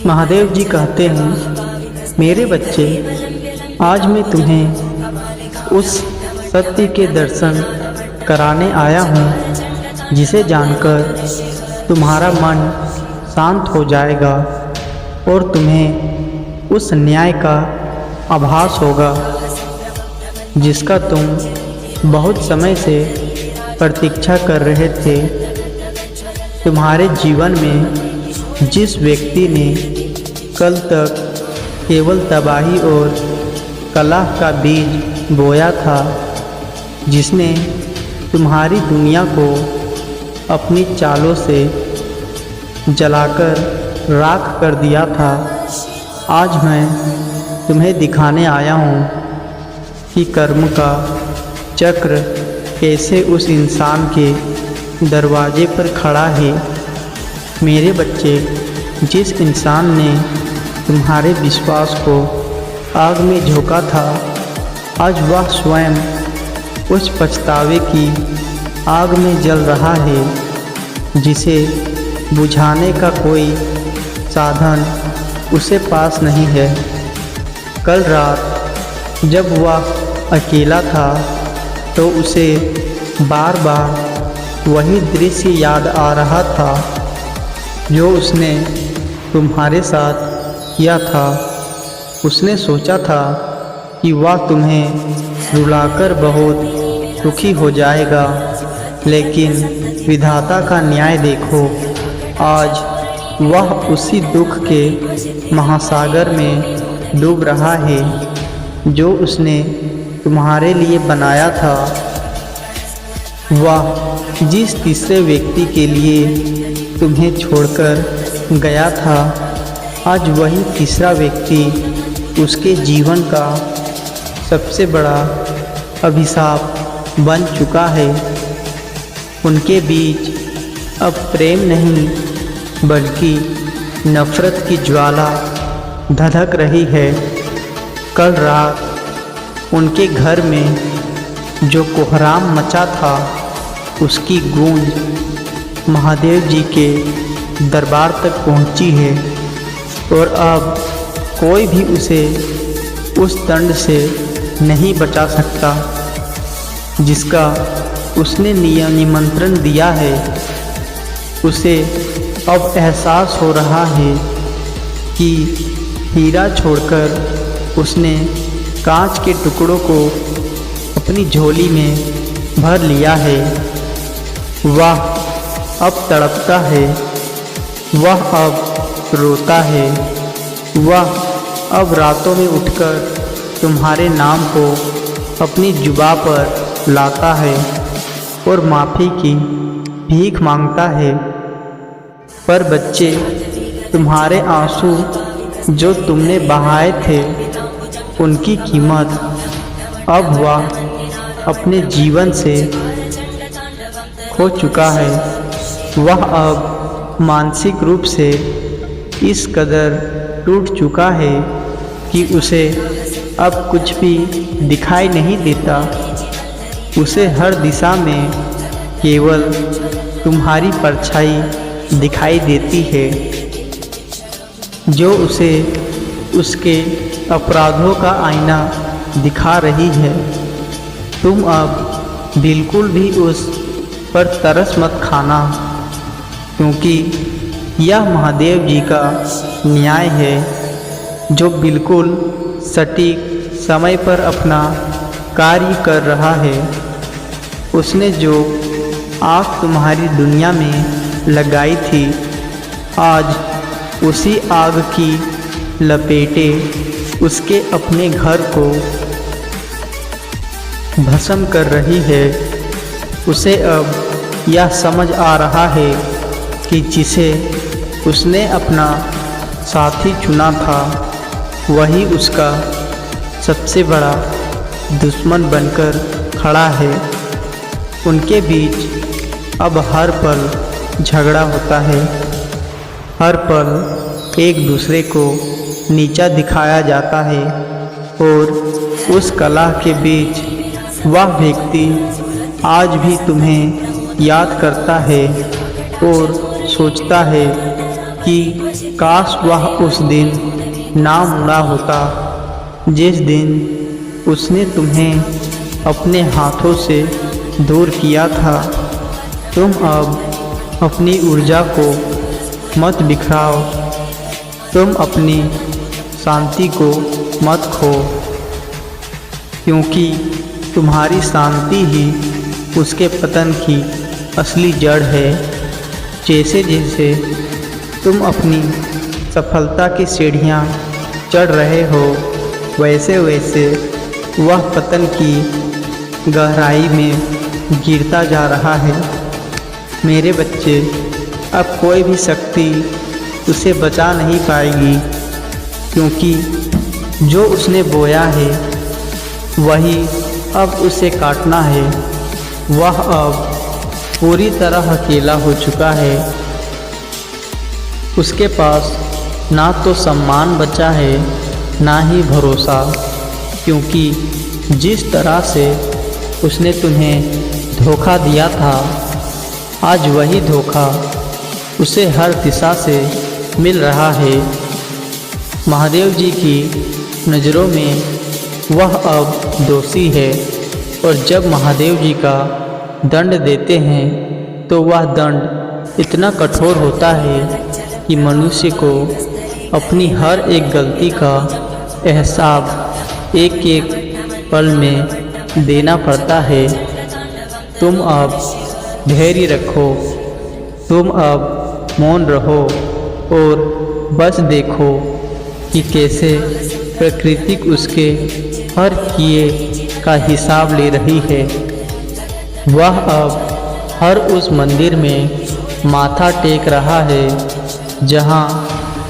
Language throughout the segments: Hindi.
महादेव जी कहते हैं, मेरे बच्चे, आज मैं तुम्हें उस सत्य के दर्शन कराने आया हूँ जिसे जानकर तुम्हारा मन शांत हो जाएगा और तुम्हें उस न्याय का आभास होगा जिसका तुम बहुत समय से प्रतीक्षा कर रहे थे। तुम्हारे जीवन में जिस व्यक्ति ने कल तक केवल तबाही और कलह का बीज बोया था, जिसने तुम्हारी दुनिया को अपनी चालों से जलाकर राख कर दिया था, आज मैं तुम्हें दिखाने आया हूँ कि कर्म का चक्र कैसे उस इंसान के दरवाजे पर खड़ा है। मेरे बच्चे, जिस इंसान ने तुम्हारे विश्वास को आग में झोंका था, आज वह स्वयं उस पछतावे की आग में जल रहा है जिसे बुझाने का कोई साधन उसे पास नहीं है। कल रात जब वह अकेला था तो उसे बार बार वही दृश्य याद आ रहा था जो उसने तुम्हारे साथ किया था। उसने सोचा था कि वह तुम्हें रुलाकर बहुत दुखी हो जाएगा, लेकिन विधाता का न्याय देखो, आज वह उसी दुख के महासागर में डूब रहा है जो उसने तुम्हारे लिए बनाया था। वह जिस तीसरे व्यक्ति के लिए तुम्हें छोड़कर गया था, आज वही तीसरा व्यक्ति उसके जीवन का सबसे बड़ा अभिशाप बन चुका है। उनके बीच अब प्रेम नहीं बल्कि नफरत की ज्वाला धधक रही है। कल रात उनके घर में जो कोहराम मचा था, उसकी गूंज महादेव जी के दरबार तक पहुंची है और अब कोई भी उसे उस दंड से नहीं बचा सकता जिसका उसने निमंत्रण दिया है। उसे अब एहसास हो रहा है कि हीरा छोड़कर उसने कांच के टुकड़ों को अपनी झोली में भर लिया है। वह अब तड़पता है, वह अब रोता है, वह अब रातों में उठकर तुम्हारे नाम को अपनी जुबां पर लाता है और माफ़ी की भीख मांगता है। पर बच्चे, तुम्हारे आंसू जो तुमने बहाए थे, उनकी कीमत अब वह अपने जीवन से खो चुका है। वह अब मानसिक रूप से इस कदर टूट चुका है कि उसे अब कुछ भी दिखाई नहीं देता। उसे हर दिशा में केवल तुम्हारी परछाई दिखाई देती है जो उसे उसके अपराधों का आईना दिखा रही है। तुम अब बिल्कुल भी उस पर तरस मत खाना, क्योंकि यह महादेव जी का न्याय है जो बिल्कुल सटीक समय पर अपना कार्य कर रहा है। उसने जो आग तुम्हारी दुनिया में लगाई थी, आज उसी आग की लपेटें उसके अपने घर को भस्म कर रही है। उसे अब यह समझ आ रहा है कि जिसे उसने अपना साथी चुना था, वही उसका सबसे बड़ा दुश्मन बनकर खड़ा है। उनके बीच अब हर पल झगड़ा होता है, हर पल एक दूसरे को नीचा दिखाया जाता है और उस कलह के बीच वह व्यक्ति आज भी तुम्हें याद करता है और सोचता है कि काश वह उस दिन ना मुड़ा होता जिस दिन उसने तुम्हें अपने हाथों से दूर किया था। तुम अब अपनी ऊर्जा को मत बिखराओ, तुम अपनी शांति को मत खो, क्योंकि तुम्हारी शांति ही उसके पतन की असली जड़ है। जैसे जैसे तुम अपनी सफलता की सीढ़ियाँ चढ़ रहे हो, वैसे वैसे वह पतन की गहराई में गिरता जा रहा है। मेरे बच्चे, अब कोई भी शक्ति उसे बचा नहीं पाएगी, क्योंकि जो उसने बोया है वही अब उसे काटना है। वह अब पूरी तरह अकेला हो चुका है। उसके पास ना तो सम्मान बचा है, ना ही भरोसा, क्योंकि जिस तरह से उसने तुम्हें धोखा दिया था, आज वही धोखा उसे हर दिशा से मिल रहा है। महादेव जी की नज़रों में वह अब दोषी है, और जब महादेव जी का दंड देते हैं तो वह दंड इतना कठोर होता है कि मनुष्य को अपनी हर एक गलती का एहसास एक एक पल में देना पड़ता है। तुम अब धैर्य रखो, तुम अब मौन रहो और बस देखो कि कैसे प्रकृति उसके हर किए का हिसाब ले रही है। वह अब हर उस मंदिर में माथा टेक रहा है जहाँ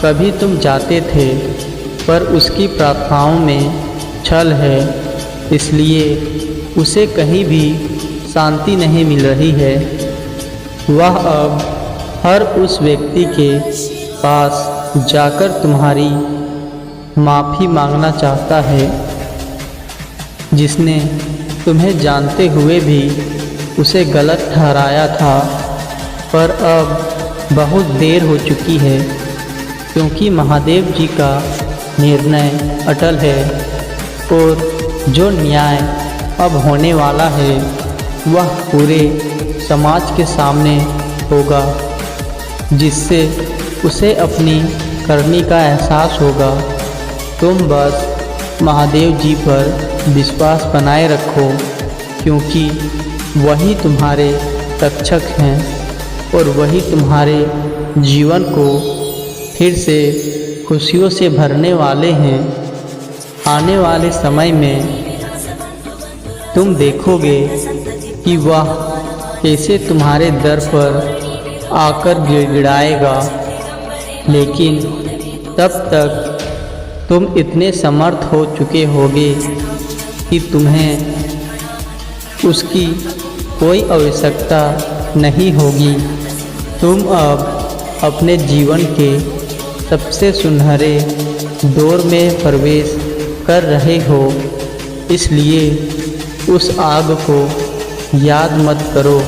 कभी तुम जाते थे, पर उसकी प्रार्थनाओं में छल है, इसलिए उसे कहीं भी शांति नहीं मिल रही है। वह अब हर उस व्यक्ति के पास जाकर तुम्हारी माफ़ी मांगना चाहता है जिसने तुम्हें जानते हुए भी उसे गलत ठहराया था। पर अब बहुत देर हो चुकी है, क्योंकि महादेव जी का निर्णय अटल है और जो न्याय अब होने वाला है वह पूरे समाज के सामने होगा, जिससे उसे अपनी करनी का एहसास होगा। तुम बस महादेव जी पर विश्वास बनाए रखो, क्योंकि वही तुम्हारे रक्षक हैं और वही तुम्हारे जीवन को फिर से खुशियों से भरने वाले हैं। आने वाले समय में तुम देखोगे कि वह कैसे तुम्हारे दर पर आकर गिड़गिड़ाएगा, लेकिन तब तक तुम इतने समर्थ हो चुके होगे कि तुम्हें उसकी कोई आवश्यकता नहीं होगी। तुम अब अपने जीवन के सबसे सुनहरे दौर में प्रवेश कर रहे हो, इसलिए उस आग को याद मत करो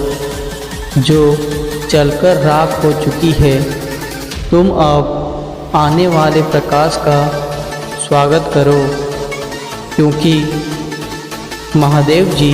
जो जलकर राख हो चुकी है। तुम अब आने वाले प्रकाश का स्वागत करो, क्योंकि महादेव जी